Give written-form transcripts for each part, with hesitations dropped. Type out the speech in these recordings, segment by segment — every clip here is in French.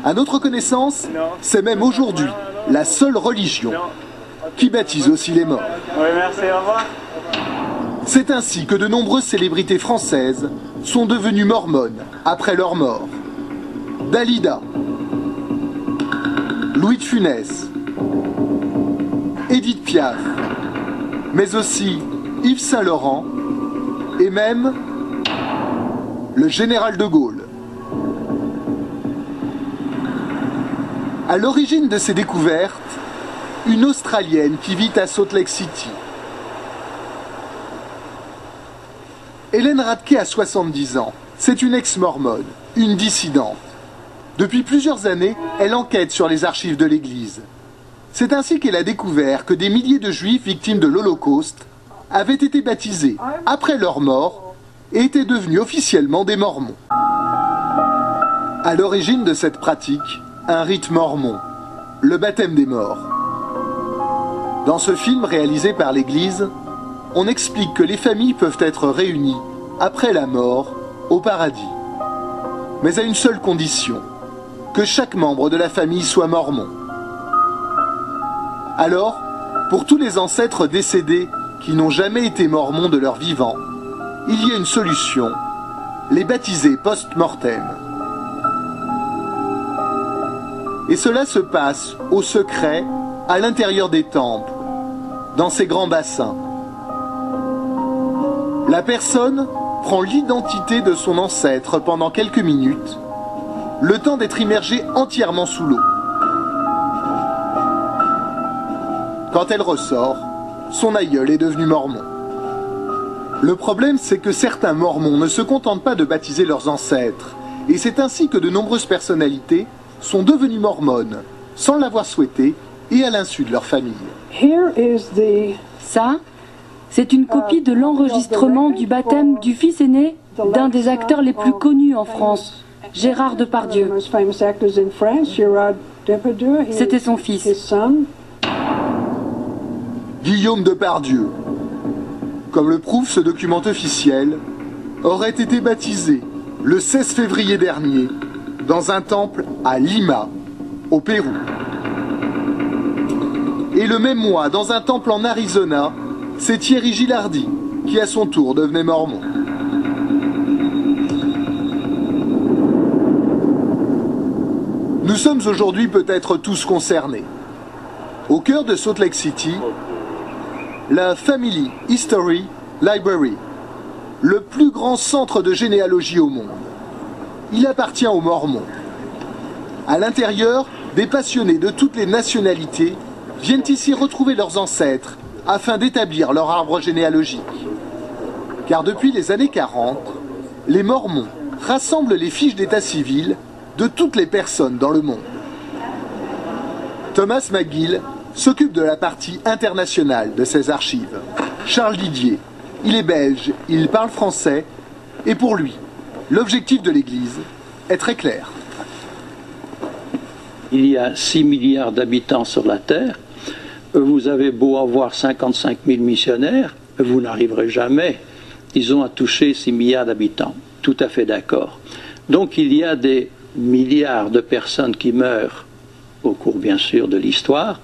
À notre connaissance, c'est même aujourd'hui la seule religion qui baptise aussi les morts. Oui, merci, au revoir. C'est ainsi que de nombreuses célébrités françaises sont devenues mormones après leur mort. Dalida, Louis de Funès, Édith Piaf, mais aussi Yves Saint-Laurent et même le général de Gaulle. À l'origine de ces découvertes, une Australienne qui vit à Salt Lake City. Hélène Radke a 70 ans. C'est une ex-mormone, une dissidente. Depuis plusieurs années, elle enquête sur les archives de l'Église. C'est ainsi qu'elle a découvert que des milliers de Juifs victimes de l'Holocauste avaient été baptisés après leur mort et étaient devenus officiellement des Mormons. À l'origine de cette pratique, un rite mormon, le baptême des morts. Dans ce film réalisé par l'Église, on explique que les familles peuvent être réunies après la mort au paradis. Mais à une seule condition, que chaque membre de la famille soit mormon. Alors, pour tous les ancêtres décédés qui n'ont jamais été mormons de leur vivant, il y a une solution, les baptiser post-mortem. Et cela se passe au secret, à l'intérieur des temples, dans ces grands bassins. La personne prend l'identité de son ancêtre pendant quelques minutes, le temps d'être immergée entièrement sous l'eau. Quand elle ressort, son aïeul est devenu mormon. Le problème, c'est que certains mormons ne se contentent pas de baptiser leurs ancêtres, et c'est ainsi que de nombreuses personnalités sont devenues mormones, sans l'avoir souhaité et à l'insu de leur famille. Ça, c'est une copie de l'enregistrement du baptême du fils aîné d'un des acteurs les plus connus en France, Gérard Depardieu. C'était son fils. Guillaume Depardieu, comme le prouve ce document officiel, aurait été baptisé le 16 février dernier dans un temple à Lima, au Pérou. Et le même mois, dans un temple en Arizona, c'est Thierry Gilardi qui à son tour devenait mormon. Nous sommes aujourd'hui peut-être tous concernés. Au cœur de Salt Lake City, la Family History Library, le plus grand centre de généalogie au monde. Il appartient aux Mormons. À l'intérieur, des passionnés de toutes les nationalités viennent ici retrouver leurs ancêtres afin d'établir leur arbre généalogique. Car depuis les années 40, les Mormons rassemblent les fiches d'état civil de toutes les personnes dans le monde. Thomas McGill s'occupe de la partie internationale de ces archives. Charles Didier, il est belge, il parle français, et pour lui, l'objectif de l'Église est très clair. Il y a 6 milliards d'habitants sur la Terre. Vous avez beau avoir 55 000 missionnaires, vous n'arriverez jamais, disons, à toucher 6 milliards d'habitants. Tout à fait d'accord. Donc il y a des milliards de personnes qui meurent au cours, bien sûr, de l'histoire,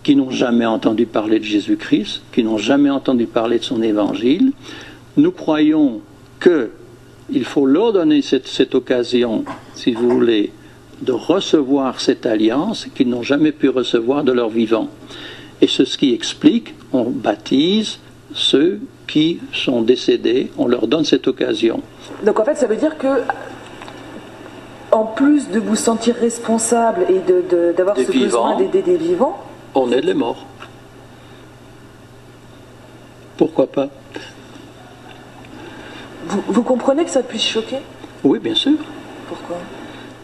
qui n'ont jamais entendu parler de Jésus-Christ, qui n'ont jamais entendu parler de son évangile. Nous croyons qu'il faut leur donner cette occasion, si vous voulez, de recevoir cette alliance qu'ils n'ont jamais pu recevoir de leur vivant. Et c'est ce qui explique, on baptise ceux qui sont décédés, on leur donne cette occasion. Donc en fait, ça veut dire que, en plus de vous sentir responsable et d'avoir ce besoin d'aider des vivants, on aide les morts. Pourquoi pas? Vous comprenez que ça puisse choquer? Oui, bien sûr. Pourquoi?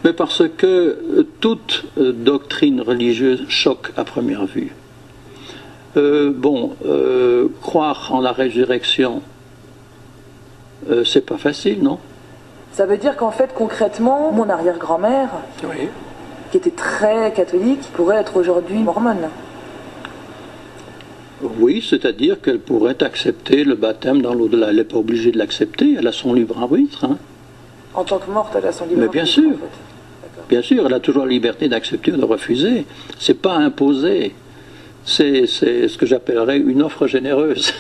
Mais parce que toute doctrine religieuse choque à première vue. Croire en la résurrection, c'est pas facile, non? Ça veut dire qu'en fait, concrètement, mon arrière-grand-mère, oui, qui était très catholique, pourrait être aujourd'hui mormone. Oui, c'est-à-dire qu'elle pourrait accepter le baptême dans l'au-delà. Elle n'est pas obligée de l'accepter, elle a son libre arbitre. Hein. En tant que morte, elle a son libre arbitre. Mais bien sûr. En fait. Bien sûr, elle a toujours la liberté d'accepter ou de refuser. C'est pas imposé. C'est ce que j'appellerais une offre généreuse.